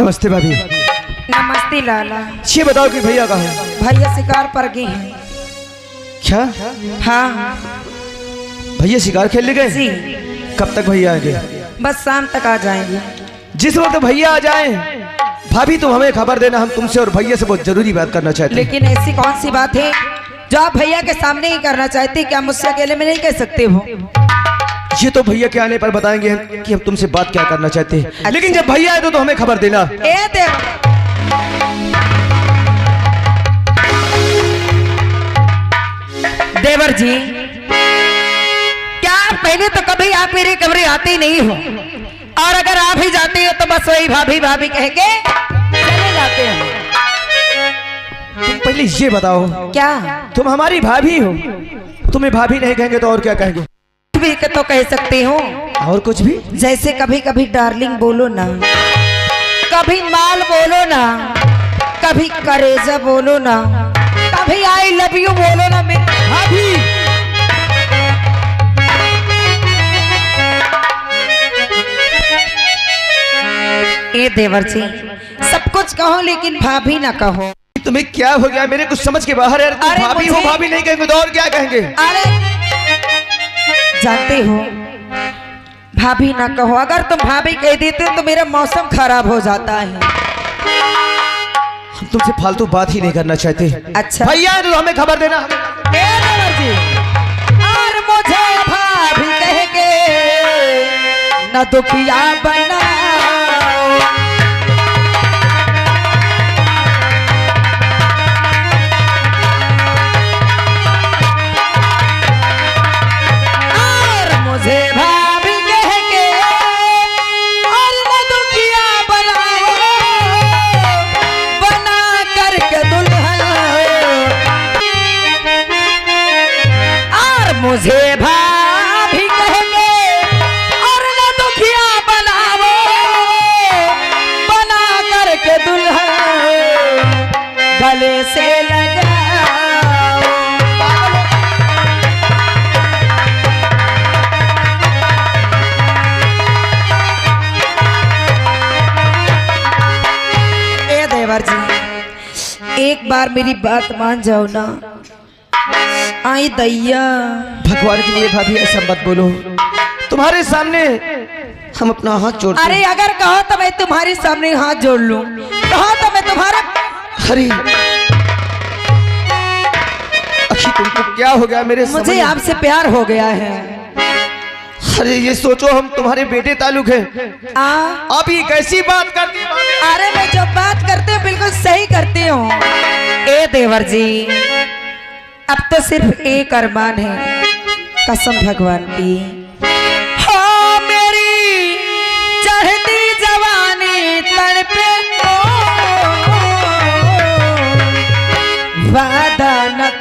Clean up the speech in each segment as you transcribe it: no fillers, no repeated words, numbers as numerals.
नमस्ते भाभी। नमस्ते लाला। ये बताओ कि भैया कहाँ है? भैया शिकार पर गए हैं। क्या? हाँ भैया शिकार खेलने गए? जी। कब तक भैया आएंगे? बस शाम तक आ जाएंगे। जिस वक्त भैया आ जाएं, भाभी तुम हमें खबर देना, हम तुमसे और भैया से बहुत जरूरी बात करना चाहते हैं। लेकिन ऐसी कौन सी बात है जो आप भैया के सामने ही करना चाहते? क्या मुझसे अकेले में नहीं कह सकते हो? ये तो भैया के आने पर बताएंगे कि हम तुमसे बात क्या करना चाहते हैं। अच्छा। लेकिन जब भैया आए तो हमें खबर देना। देवर जी, क्या पहले तो कभी आप मेरे कमरे आते ही नहीं हो, और अगर आप ही जाते हो तो बस वही भाभी भाभी कह के चले जाते हो। तुम पहले ये बताओ, क्या तुम हमारी भाभी हो? तुम्हें भाभी नहीं कहेंगे तो और क्या कहेंगे? भी तो कह सकते हो। और कुछ भी? जैसे कभी कभी डार्लिंग बोलो ना, कभी माल बोलो ना, कभी करेजा बोलो ना, कभी आई लव यू बोलो ना मेरी भाभी। ए देवर जी, सब कुछ कहो लेकिन भाभी ना कहो। तुम्हें क्या हो गया? मेरे कुछ समझ के बाहर है। तुम भाभी हो, भाभी नहीं कहेंगे तो और क्या कहेंगे? अरे जानते हो, भाभी ना कहो। अगर तुम भाभी कह देते हो तो मेरा मौसम खराब हो जाता है। हम तुमसे फालतू बात ही नहीं करना चाहते। अच्छा भैया तो हमें खबर देना। और मुझे भाभी कह के न दुखिया बना, मुझे भाभी कहेंगे और न दुखिया बनाओ, बना करके दुल्हन गले से लगाओ। ए देवर जी, एक बार मेरी बात मान जाओ ना। आई दैया, भगवान के लिए भाभी ऐसा मत बोलो। तुम्हारे सामने हम अपना हाथ जोड़ते हैं। अरे अगर कहो तो मैं तुम्हारे सामने हाथ जोड़ लूं, कहो तो मैं तुम्हारा। अरे अखी, तुमको क्या हो गया? मेरे मुझे आपसे प्यार हो गया है। अरे ये सोचो, हम तुम्हारे बेटे ताल्लुक हैं। आप ये कैसी बात करती हो? अरे मैं जो बात करते हो बिल्कुल सही करती हूँ। ए देवर जी, अब तो सिर्फ एक अरमान है, कसम भगवान की। हो मेरी चढ़ती जवानी तड़पे तो वादा न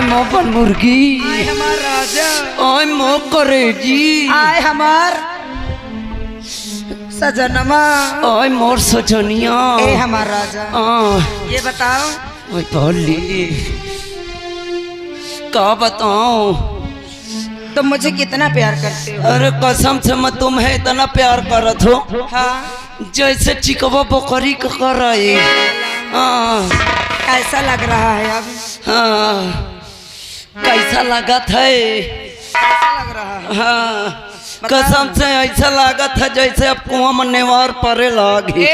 मोहन मुर्गी हमारा राजा। ओए मो करे जी आए हमार सजनमा। ओए मोर सजनिया ए हमार राजा, ये बताओ ओए बोली का बताऊं? तुम मुझे कितना प्यार करते हो? अरे कसम से मैं तुम्हें इतना प्यार करत हो हाँ, जैसे चिकवा बकरी का करे। हाँ कैसा लग रहा है अब? हाँ कैसा लागत है? कैसा लग रहा है? हाँ कसम से ऐसा लागत है जैसे अब कुआं में नेवार परे लागी।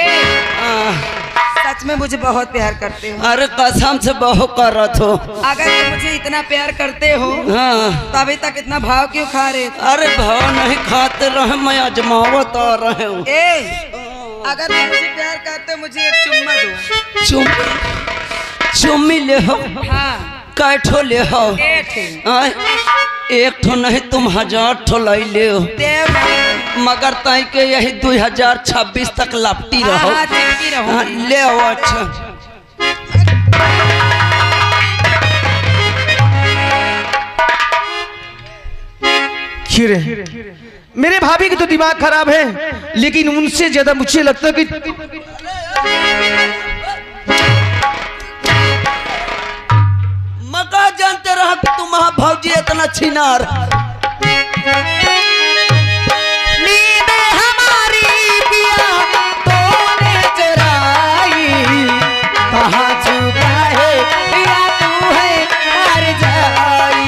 सच में मुझे बहुत प्यार करते हो? अरे कसम से बहुत करत हो। अगर तुम मुझे इतना प्यार करते हो हाँ तो अभी तक इतना भाव क्यों खा रहे थे? अरे भाव नहीं खाते रहे, मैं अजमावत आ रहे हूँ। अगर तुम मुझे प्यार करते हो मुझे एक चुम्मा दो। चुम्मी ले हो? हाँ कैठो ले हो? एक ठो नहीं तुम 1000 ठो लाई ले हो, मगर तय के यही 2026 तक लपटी रहो। हाँ, ले आओ। अच्छा खीरे मेरे भाभी की तो दिमाग खराब है, लेकिन उनसे ज्यादा मुझे लगता है कि मका जानते रहा कि तुम्हारा भौजी इतना छिनार। नींद हमारी पिया तूने चुराई, कहाँ छुपा है पिया तू है मर जाई।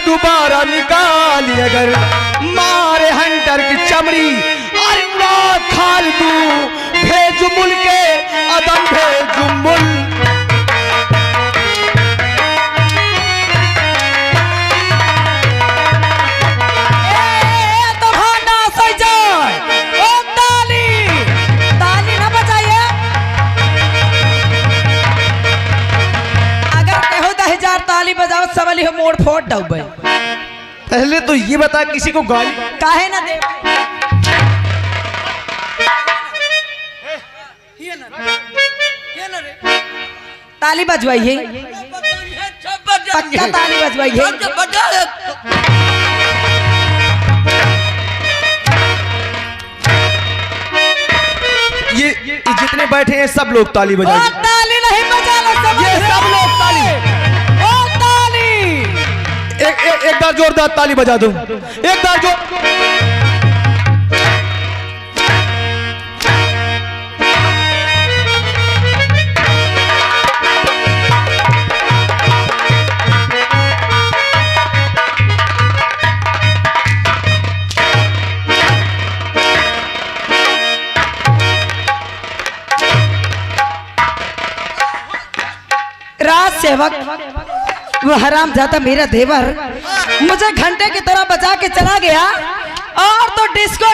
दोबारा निकाली अगर मारे हंटर की चमड़ी और खाल दू भेजुमुल के अदम भेजुमुल। तो भांडा सो जाए। ओ ताली ताली ना बजाइए। अगर कहो 10,000 ताली बजाओ सबली हो मोड़ फोड़ डूबे। पहले तो ये बता किसी को गाली काहे ना दे? ताली बजवाइए, पक्का ताली बजवाइए। ये जितने बैठे हैं सब लोग ताली बजाएंगे। ताली नहीं बजाना सब, ये सब लोग ताली। ओ ताली एक बार जोरदार ताली बजा दो, एक बार जोर। राज सेवक वो हराम जाता मेरा देवर मुझे घंटे की तरह बचा के चला गया और तो डिस्को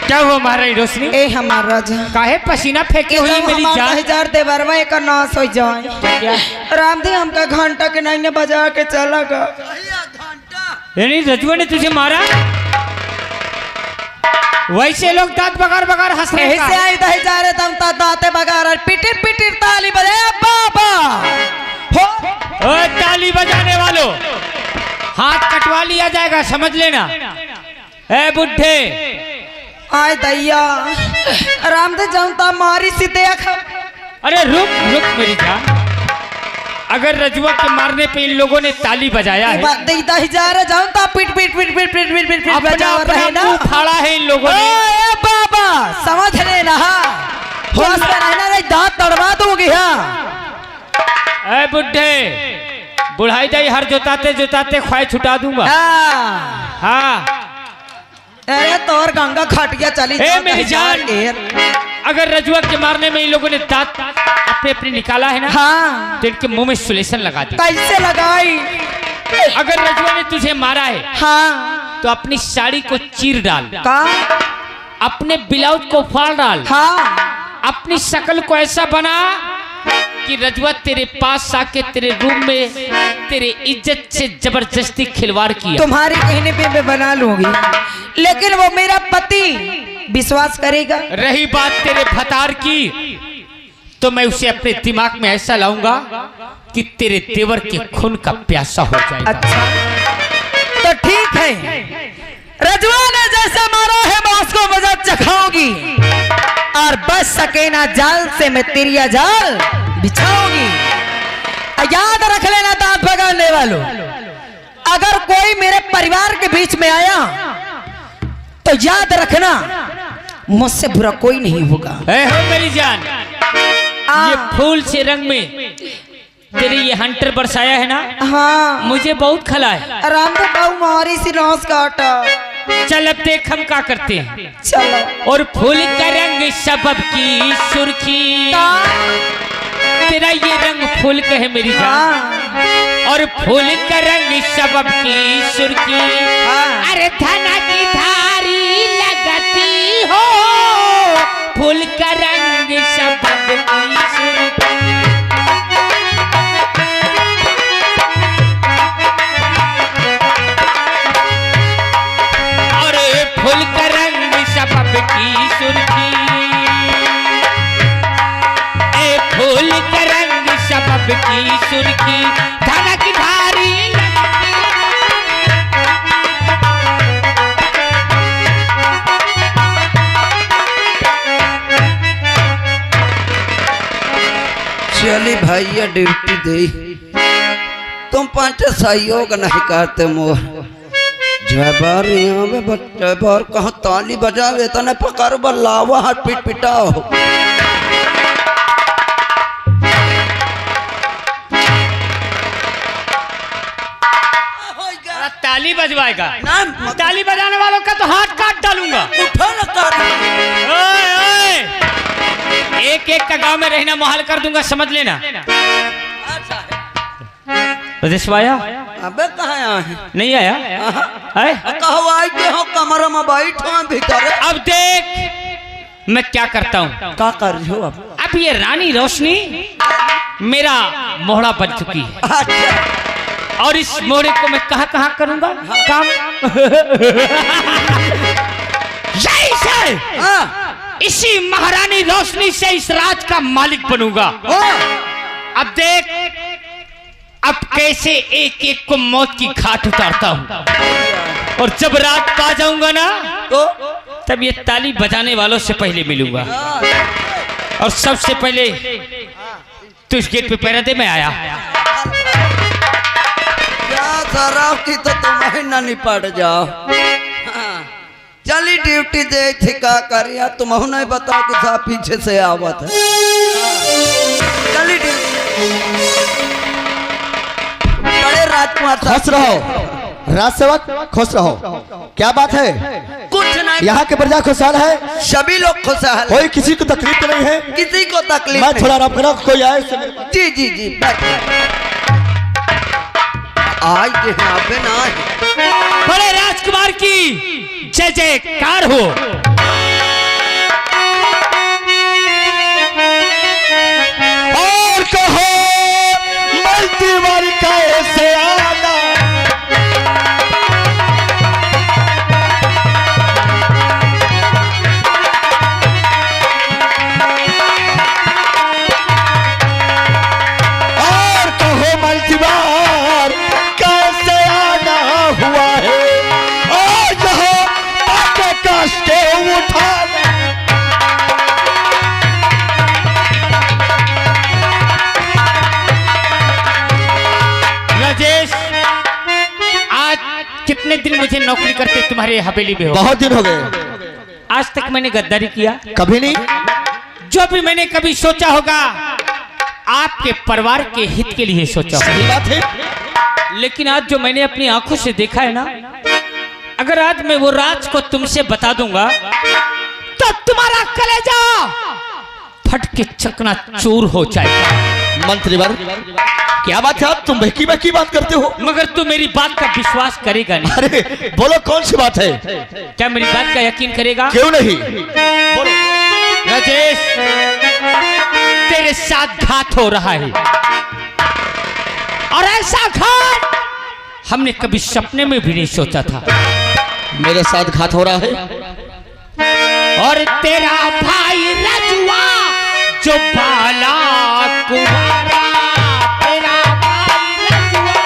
क्या हुआ महारानी रोशनी? ए हमारा राजा काहे पसीना फेंके हुई मेरी जान? 1000 देवरवा एक नाश हो जाए। रामदेव हमका घंटा के नहीं बजा के चला गया। यानी रजुआ ने तुझे मारा? वैसे लोग दांत बगार बगार हंस रहे यही से आई 10,000 तम दांते बगार और पिटिर पिटिर ताली बजाए बाबा हो। ओ ताली बजाने वालों, हाथ कटवा लिया जाएगा, समझ लेना। ए बुढ़े, आय दैया राम दे जानता मारी सी देख। अरे रुक रुक मेरी जान, अगर रजुआ के मारने पे इन लोगों ने ताली बजाया है, दैदा ही जा रहा जानता पीट पीट पीट पीट पीट पीट पीट अपना बजा रहे ना। मुंह फाड़ा है इन लोगों ने। ए बाबा समझ लेना, होश में रहना नहीं दांत तड़वा दूंगी। हाँ ए बुढ़े, बुढ़ाई जाई हर जोताते जोताते ख्वाह छुटा दूंगा। हाँ अरे तोर गंगा खटिया चली ए मेरी जान, अगर रजुआ के मारने में इन लोगों ने दांत अपने अपने निकाला है ना, हाँ तो इनके मुंह में सुलेशन लगा दी। कैसे लगाई? अगर रजुआ ने तुझे मारा है, हाँ तो अपनी साड़ी को चीर डाल, का अपने ब्लाउज को फाड़ डाल, हाँ अपनी शक्ल को ऐसा बना कि रजुआ तेरे पास आके तेरे रूम में तेरे इज्जत से जबरदस्ती खिलवाड़ किया। तुम्हारे कहने पे मैं बना लूंगी, लेकिन वो मेरा पति विश्वास करेगा? रही बात तेरे भतार की, तो मैं उसे अपने दिमाग में ऐसा लाऊंगा कि तेरे देवर के खून का प्यासा हो जाएगा। अच्छा तो ठीक है, रजुआ ने जैसा मारा है मैं उसको मजा चखाऊंगी, और बच सके ना जाल से मैं तिरिया जाल बिछाऊंगी। याद रख लेना दांत भगाने वालों, अगर कोई मेरे परिवार के बीच में आया तो याद रखना मुझसे बुरा कोई नहीं होगा। हो मेरी जान, ये फूल से रंग में तेरे ये हंटर बरसाया है ना, हाँ मुझे बहुत खला है। राम तो बहु मारी सी नौस काटा। चल अब देख हम क्या करते हैं। चलो। और फूल का रंग सबब की सुर्खी, तेरा ये रंग फूल का है मेरी जान, और फूल का रंग सबब की सुर्खी। अरे धना की धारी लगती हो, फूल का रंग सबब की सुर्खी। फूल का रंग सबब की सुर्खी, ए फूल का रंग सबब की सुर्खी, धनक धारी चली भैया ड्यूटी दे, तुम पांच सहयोग नहीं करते मोर। जयबार यहाँ में जयबार कहाँ ताली बजावे तने पकड़ बल्लावा हाथ पीट पिटाओ। ताली बजवाएगा? ताली बजाने वालों का तो हाथ काट डालूंगा। ओए ओए, एक एक का गांव में रहना मुहाल कर दूंगा, समझ लेना। आया? अबे कहाँ आया है? नहीं आया? कहो आई के हो कमरा में बैठो भीतर। अब देख मैं क्या करता हूँ। क्या कर रही हो अब? अब ये रानी रोशनी मेरा मोहड़ा बन चुकी है। अच्छा। और इस मोहड़े को मैं कहाँ कहाँ करूंगा काम। यही से इसी महारानी रोशनी से इस राज का मालिक बनूंगा। अब देख अब कैसे एक एक को मौत की घाट उतारता हूं, और जब रात पा जाऊंगा ना तो तब ये ताली बजाने वालों से पहले मिलूंगा, और सबसे पहले तू इस गेट पे पहरा दे। मैं आया। शराब की तो तुम्हें न निपट जाओ। चली ड्यूटी दे थी का करिया, तुम नहीं बताओ कि था पीछे से आवत है। चली बड़े राजकुमार खुश रहो राजसेवक, खुश रहो। क्या बात है? कुछ नहीं, यहाँ के प्रजा खुशहाल है, सभी लोग खुशहाल। कोई किसी को तकलीफ तो नहीं है? किसी को तकलीफ मैं नहीं। थोड़ा आराम करा, कोई आए? जी जी जी आज के यहाँ पे ना बड़े राजकुमार की जय जयकार हो। और कहो मल्टीवर कैसे आना, और कहो मल्टीवर कैसे आना, से नौकरी करते तुम्हारे हवेली में हो। बहुत दिन हो गए। आज तक मैंने गद्दारी किया? कभी नहीं। जो भी मैंने कभी सोचा होगा आपके परिवार के हित के लिए सोचा होगा। सही बात है। लेकिन आज जो मैंने अपनी आंखों से देखा है ना, अगर आज मैं वो राज को तुमसे बता दूंगा तो तुम्हारा कलेजा फट के चकनाचूर हो जाएगा। मंत्रीवर, क्या बात है? आप तुम बहकी बहकी बात करते हो। मगर तू मेरी बात का विश्वास करेगा नहीं। अरे बोलो, कौन सी बात है? क्या मेरी बात का यकीन करेगा? क्यों नहीं, बोलो। राजेश, तेरे साथ घात हो रहा है, और ऐसा घात हमने कभी सपने में भी नहीं सोचा था। मेरे साथ घात हो रहा है? और तेरा भाई रजुआ जो बाला कुमारा, तेरा भाई रजुआ,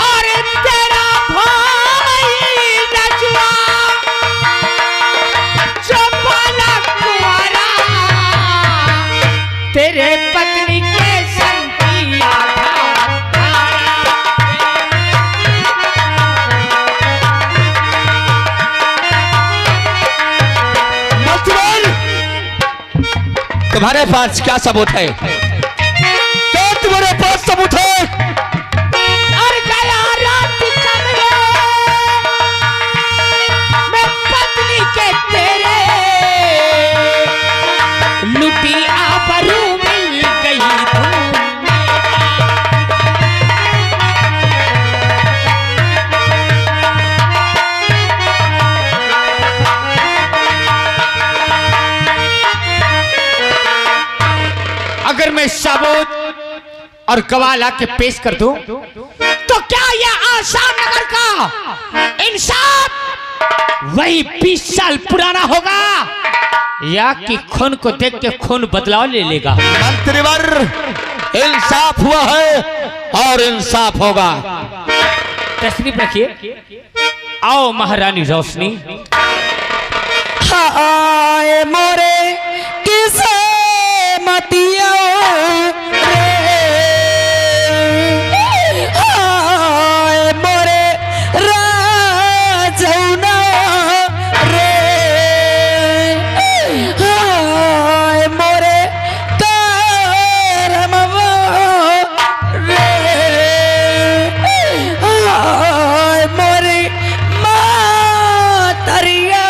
और तेरा भाई रजुआ जो बाला कुमारा, तेरे पत्नी के संग किया तुम्हारे पास क्या सबूत है? क्या तुम्हारे पास सबूत है? और गया रात कमरे मैं पत्नी के तेरे, लुटी आबरू मिल गई अगर मैं सबूत और गवाह ला के पेश कर दूं तो क्या यह आसाम नगर का इंसाफ वही 20 साल पुराना होगा, या कि खून को देख के खून बदलाव ले लेगा? मंत्रीवर, इंसाफ हुआ है और इंसाफ होगा। तशरीफ रखिए। आओ महारानी रोशनी। हाय मोरे किसे मतिया रे, हाय मोरे राजौना रे, हाय मोरे करमवा रे, हाय मोरे मातरिया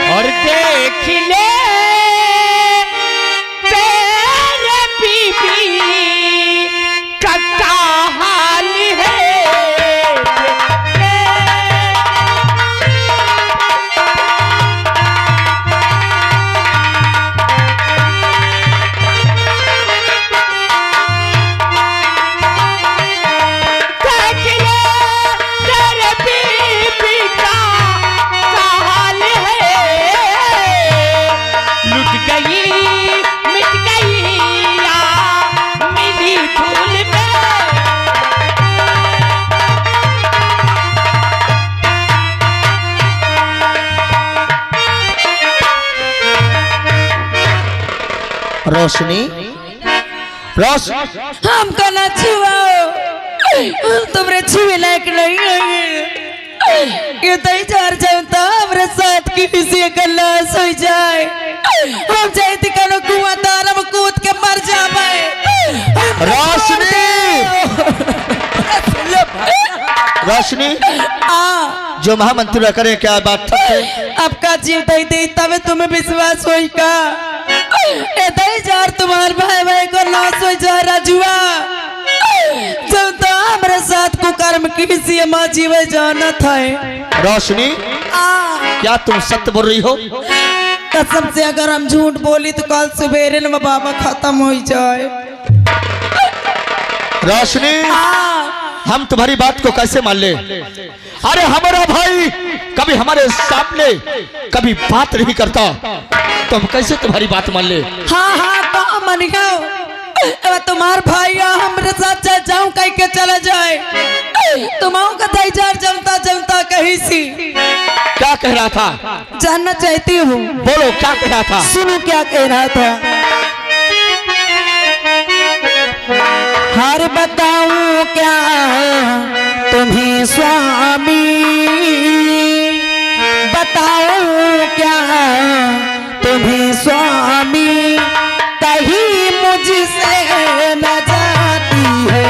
और देख ले तेरे बीबी का क्या हाल है। देख ले तेरे बीबी का क्या हाल है, लुट गई मिट गई या मिली धूल में। रोशनी, हमको ना छुआओ, हम तुम्हारे छुए लायक नहीं है। ये तय चार जनता हमारे साथ की किसी का लाश हो जाए, हम चाहते कनो कुआं तालाब कूद के मर जाए। रोशनी, रोशनी, जो महामंत्री करे क्या बात है? आपका जीव दे दे तब तुम्हें विश्वास होई का? ए दई जार तुम्हार भाई भाई को नाश हो जा राजुआ, जब तो हमारे साथ को कर्म किसी माँ जीवे जाना था। रोशनी, क्या तुम सत्य बोल रही हो? कसम से अगर हम झूठ बोली तो कल सवेरे न बाबा खत्म हो जाए। रोशनी, हम तुम्हारी बात को कैसे मान ले? अरे हमारा भाई कभी हमारे सामने कभी बात नहीं करता, तो हम कैसे तुम्हारी बात मान ले? हाँ हाँ तो मन गयो, अब तुम्हार भाई हमारे साथ चल जाऊं कहीं के चला जाए, तुम का तैयार जमता जमता कहीं सी क्या कह रहा था? जानना चाहती हूँ। बोलो क्या कह रहा था? सुनो क्या कह रहा था। हर बताऊं क्या तुम्हें स्वामी, बताऊं क्या तुम्हें स्वामी, कहीं मुझसे न जाती है।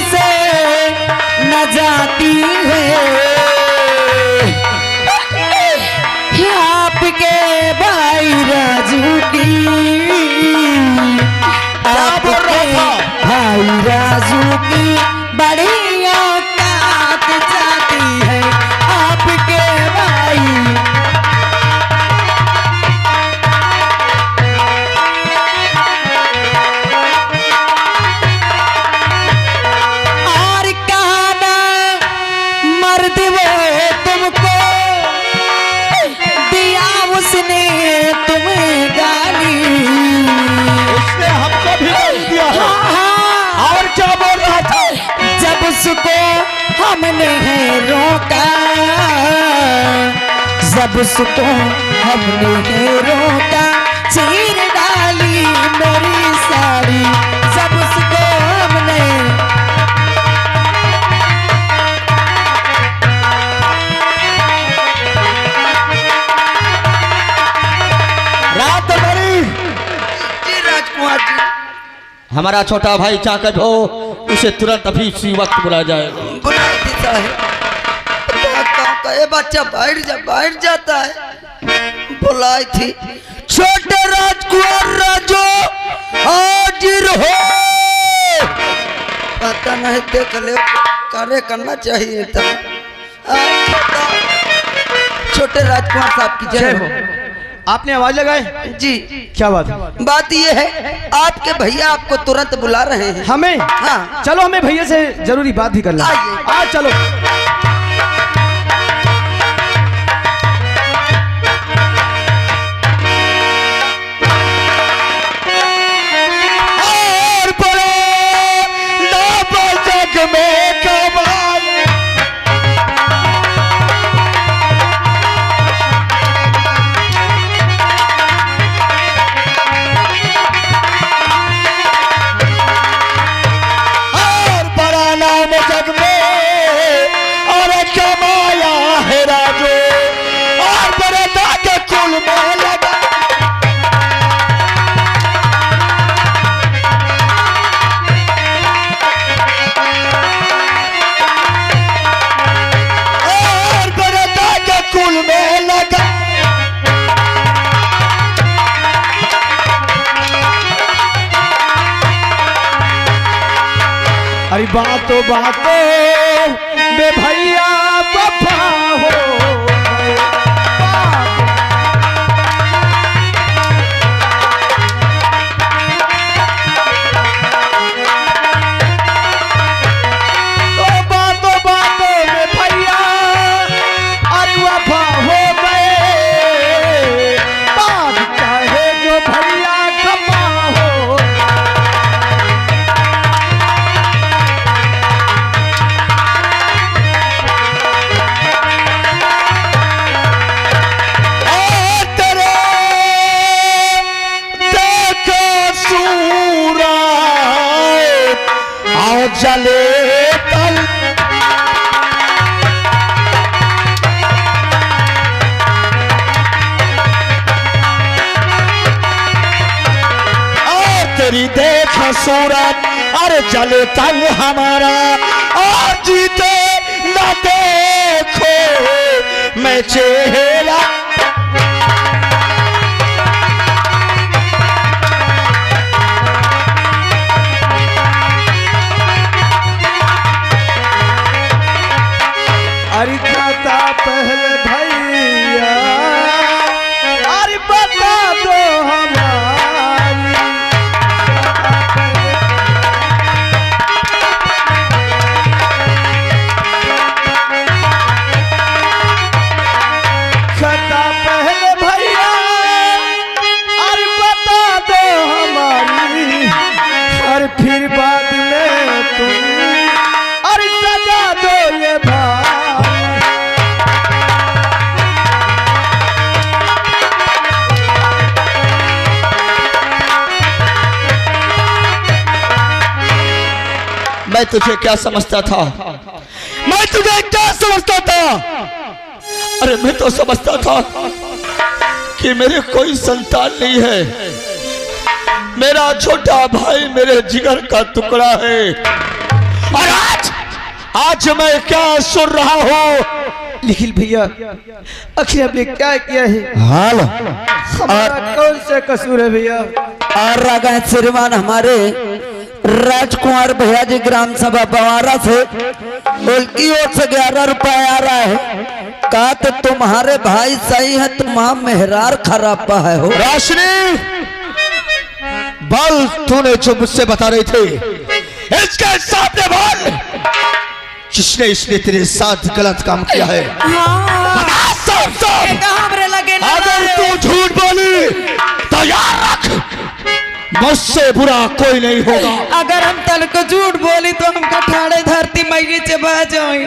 से न जाती है आपके भाई राजू की, आपके भाई राजू की बड़ी औकात जाती है आपके भाई। उसको हमने है रोका, जब उसको हमने है रोका, चीर डाली मेरी साड़ी, जब उसको हमने। रात बड़ी जी राजकुमार जी, हमारा छोटा भाई चाकत हो, उसे तुरंत अभी इसी वक्त बुलाया जाए। बुलाए थी साहब, बच्चा बैठ जाता है। बुलाई थी छोटे राजकुमार राजो हाजिर हो। पता नहीं देख ले, कार्य करना चाहिए था। छोटे राजकुमार साहब की जय हो। आपने आवाज लगाए जी। क्या बात? बात ये है आपके भैया आपको तुरंत बुला रहे हैं। हमें? हाँ। चलो हमें भैया से जरूरी बात भी करना। आइए। आज चलो। और बड़े जग में कमाल, जग में और कमाया है राजो, और बड़े के कुल में लगा। और बड़े के कुल में लगा। अरे बातों बे भैया वफा हो गए। बातों में भैया अरे वफा हो गए। बात चाहे जो भैया खपा हो। जले तल और तेरी देख सूरत, अरे जले तल हमारा, और जीते न देखो मैं चेहरा। अरे खाता पहले भैया अरे बता दो हमारी। मैं तुझे क्या समझता था, मैं तुझे क्या समझता था। अरे मैं तो समझता था कि मेरे कोई संतान नहीं है, मेरा छोटा भाई मेरे जिगर का टुकड़ा है। और आज मैं क्या सुन रहा हूँ। लेकिन भैया आखिर हमने क्या किया है, हाल हमारा कौन सा कसूर है भैया। और रागा श्रीमान हमारे राजकुमार भैया जी ग्राम सभा बवारा से उनकी ओर से 11 रुपए आ रहा है। कहा तो तुम्हारे भाई सही है, तुम्हारा मेहरार खराब है हो। राशनी, बल तूने जो मुझसे बता रही थी इसके सामने बोल, जिसने इसने तेरे साथ गलत काम किया है। हाँ सब सब हमरे लगे ना अगर तू झूठ बोली तो याद रख, मुझसे बुरा कोई नहीं होगा। अगर हम तल को झूठ बोली तो हमका ठाड़े धरती मैया चबा जाए,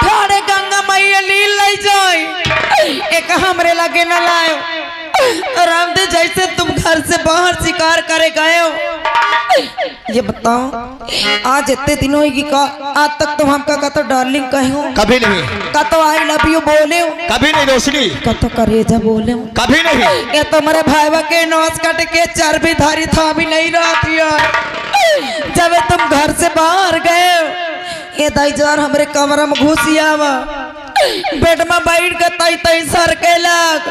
ठाड़े गंगा मैया लील ले जाए। एक हमरे लगे न लायो रामदेव, जैसे तुम घर से बाहर शिकार करे गए हो। ये बताओ आज इतने दिन होगी का, आज तक तुम हमका का तो डार्लिंग कहे हो, कभी नहीं, का तो आई लव यू बोले हो, कभी नहीं रोशनी, का तो करेजा बोले हो, कभी नहीं। ये तुम्हारे भाईवा के नौस कट के चर्बी धारी था भी नहीं रहती यार। जब तुम घर से बाहर गए ये दाईजार हमरे कमरा में घुसियावा, बेड में बैठ के तई तई सर के लग,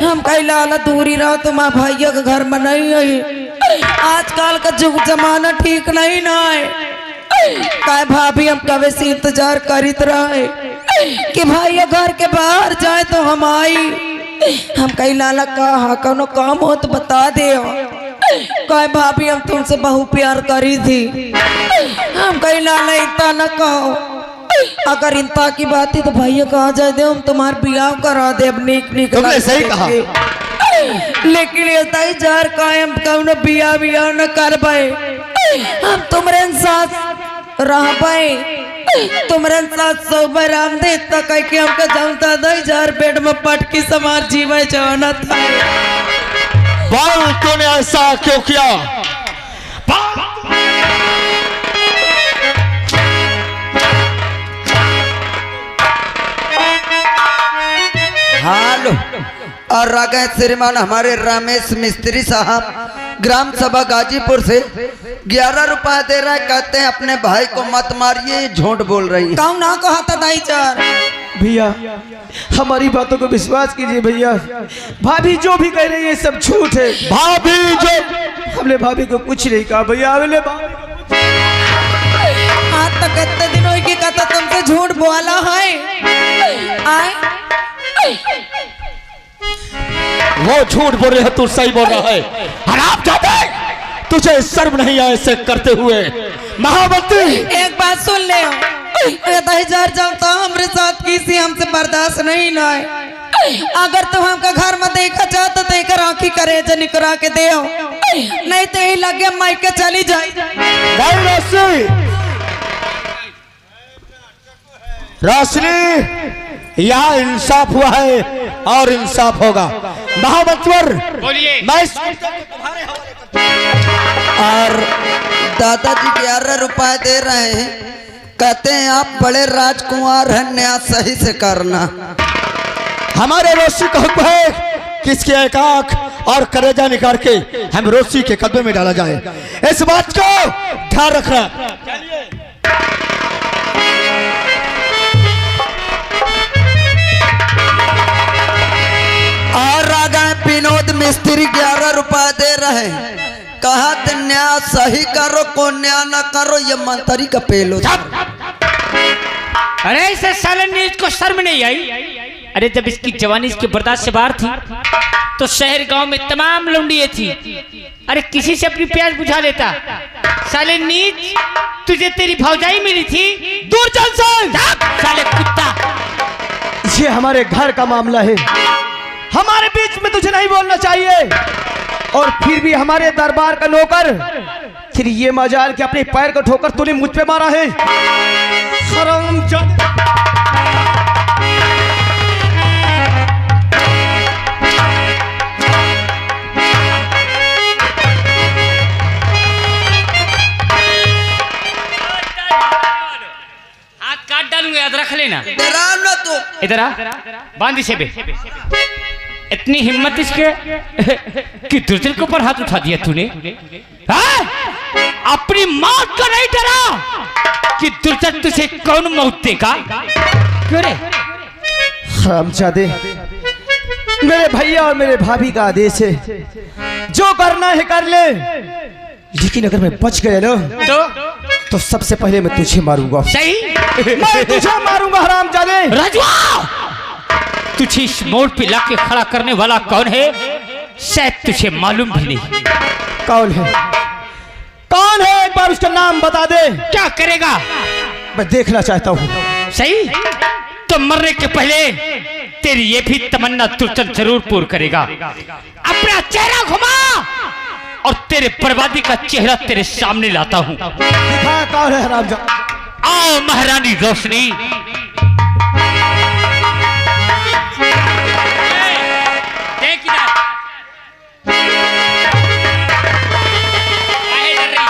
हम कही लाला दूरी रहो, तुम्हारा भैया के घर में नहीं है। आजकल का जुग जमाना ठीक नहीं ना है। काय भाभी हम कभी से इंतजार करित रहे कि भैया घर के बाहर जाए तो हम आई। हम कही लाला कहा कोनो काम हो तो बता दे। काय भाभी हम तुमसे बहुत प्यार करी थी। हम कही लाला इतना न कहो, अगर इंता की बात है तो भैया कहा जाए दे, हम तुम्हार बियाह करा दे। अब निक तुमने सही कहा, लेकिन ये जार कायम कौन बिया न कर पाए। हम तुम्हारे साथ रह पाए, तुम्हारे साथ सोबर रामदेव तक कि हमको जानता दई जार पेट में पटकी समार जीवे जाना था। बोल तूने ऐसा क्यों किया। हालो और रागा श्रीमान हमारे रमेश मिस्त्री साहब ग्राम सभा गाजीपुर से 11 रुपए दे रहा है। कहते हैं अपने भाई को मत मारिए, झूठ बोल रही है। कौन ना कहा था दाई चार। भैया हमारी बातों को विश्वास कीजिए भैया, भाभी जो भी कह रही है सब झूठ है। भाभी जो, हमने भाभी को कुछ नहीं कहा भैया। हमने आज तक इतने दिनों की कथा तुमसे झूठ बोला है। आए वो झूठ बोल रहे हैं, तू सही बोल रहा है। हराम जाते, तुझे शर्म नहीं आए ऐसे करते हुए। महामंत्री एक बात सुन ले, हजार जानता हमरे साथ किसी हमसे बर्दाश्त नहीं ना है। अगर तुम हमका घर में देखा चाहते तो एक आंखी करे जनी करा के दे, नहीं तो यही लगे माइक के चली जाए। रोशनी, यहाँ इंसाफ हुआ है और इंसाफ होगा। महामंत्री बोलिए। मैं और दादाजी 11 रुपए दे रहे हैं। कहते हैं आप बड़े राजकुमार हैं, न्याय सही से करना। हमारे रोशी का हुक्म है कि इसके एक आंख और कलेजा निकाल के हम रोशी के कदम में डाला जाए। इस बात को ध्यान रखना। और राजा विनोद मिस्त्री 11 रुपए दे रहे हैं। कहा तो न्याय सही करो, को न्याय न करो, ये मंत्री का पेलो। अरे इसे साले नीच को शर्म नहीं आई। अरे जब इसकी जवानी इसके बर्दाश्त से बाहर थी तो शहर गांव में तमाम लुंडिये थी। अरे किसी से अपनी प्यास बुझा लेता। साले नीच, तुझे तेरी भौजाई मिली थी, दूर चल साले कुत्ता। ये हमारे घर का मामला है, हमारे बीच में तुझे नहीं बोलना चाहिए। और फिर भी हमारे दरबार का नौकर, फिर ये मजाल कि अपने पैर को ठोकर तूने मुझ पे मारा है। हरामजादा। इधर आ, बांध इसे बे। इतनी हिम्मत इसके कि दुर्जन के ऊपर हाथ उठा दिया तूने। हाँ? अपनी मौत को नहीं डरा कि दुर्जन तुझे कौन मौत देगा? क्यों रे? हरामजादे, मेरे भैया और मेरे भाभी का आदेश है, जो करना है कर ले, लेकिन अगर मैं बच गया ना तो सबसे पहले मैं तुझे मारूंगा। सही? मैं तुझे मारूंगा हरामजादे। रजवा, तुझे इस मोड़ पे लाके खड़ा करने वाला कौन है शायद तुझे मालूम भी नहीं। कौन है? कौन है? एक बार उसका नाम बता दे। क्या करेगा? मैं देखना चाहता हूँ। सही? तो मरने के पहले तेरी ये भी तमन्ना दुर्जन जरूर पूर्ण करेगा। अपना चेहरा घुमा और तेरे बर्बादी का चेहरा तेरे सामने लाता हूँ। दिखा कौन है हरामजादा। आओ महारानी रोशनी। देख इधर। काहे डर रही है?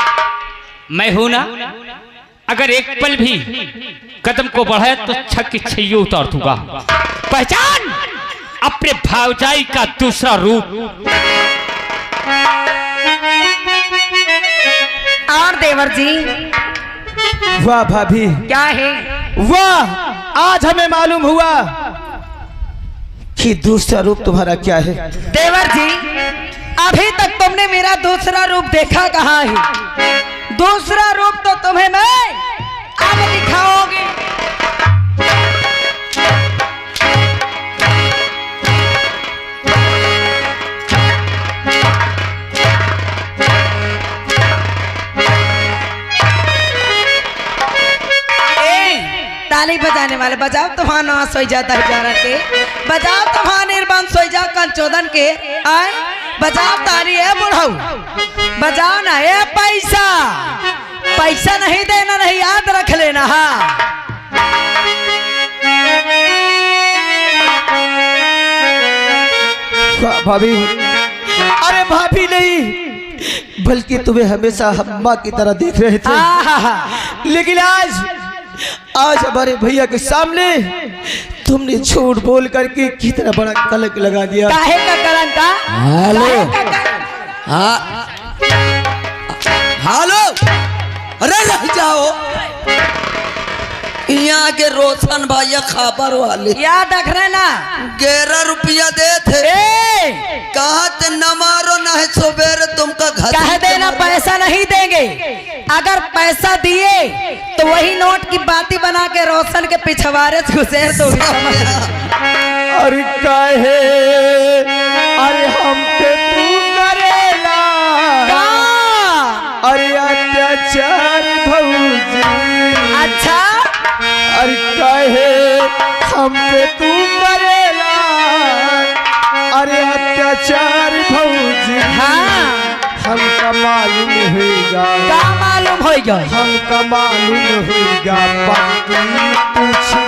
मैं हूं ना, अगर एक पल भी कदम को बढ़ाया तो छक की छैया उतार दूंगा। पहचान अपने भावजाई का दूसरा रूप। और देवर जी वाह भाभी, क्या है? वाह, आज हमें मालूम हुआ कि दूसरा रूप तुम्हारा क्या है। देवर जी, अभी तक तुमने मेरा दूसरा रूप देखा कहाँ है? दूसरा रूप तो तुम्हें मैं अब दिखाओगे। ताली बजाने वाले बजाओ तुम्हारा नाम सोई जाता है जारा के, बजाओ तुम्हारा निर्बान सोई जा कंचोदन के। आए बजाओ ताली है बुढ़ाऊ, बजाओ ना। ये पैसा पैसा नहीं देना, नहीं याद रख लेना। हाँ भाभी, अरे भाभी नहीं, बल्कि तुम्हें हमेशा अम्मा की तरह देख रहे थे, लेकिन आज हमारे भैया के सामने तुमने झूठ बोल करके कितना बड़ा कलंक लगा दिया। काहे का कलंक? हेलो, हाँ हेलो, अरे रह जाओ, यहाँ के रोशन भैया खबर वाले याद रख रहे ना। 11 रुपया दे थे, कहा थे न मारो न है सुबेरे तुमका घर कह देना पैसा नहीं देंगे। अगर पैसा दिए तो वही नोट की बाती बना के रोशन के पिछवाड़े से घुसेर तो अरे काहे, अरे हम पे तू करेला, अरे अत्याचार भौजी। अच्छा, अरे काहे हम पे तू करेला, अरे अत्याचार भौजी। हाँ हमका मालूम होगा, क्या मालूम होगा? हमका मालूम होगा, बाकी पूछ।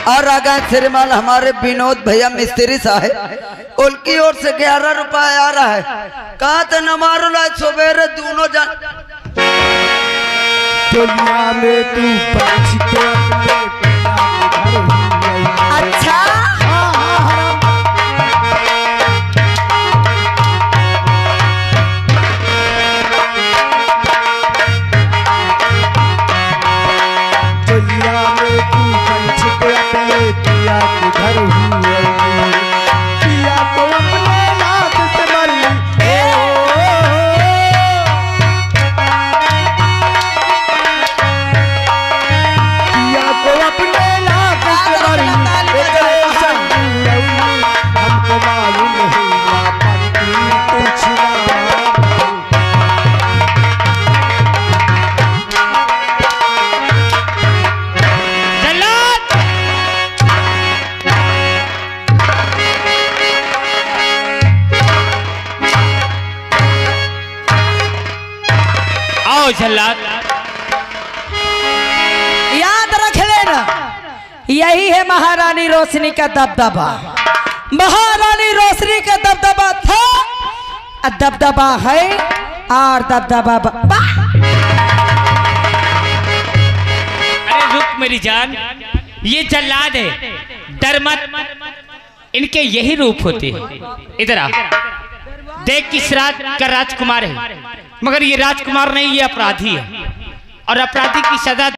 और आगा श्रीमान हमारे विनोद भैया मिस्त्री साहब, उनकी ओर से 11 रुपया आ रहा है। कहा तो न मारो ला सुबेरे दोनों जान दुनिया में तू अच्छा आओ जल्लाद। याद रख लेना, यही है महारानी रोशनी का दबदबा। महारानी रोशनी का दबदबा था, दबदबा है और दबदबा अरे रुक मेरी जान, ये जल्लाद है, डर मत, इनके यही रूप होते हैं। इधर आ, देख किस राज का राजकुमार है, मगर ये राजकुमार नहीं, ये अपराधी है और अपराधी की सजा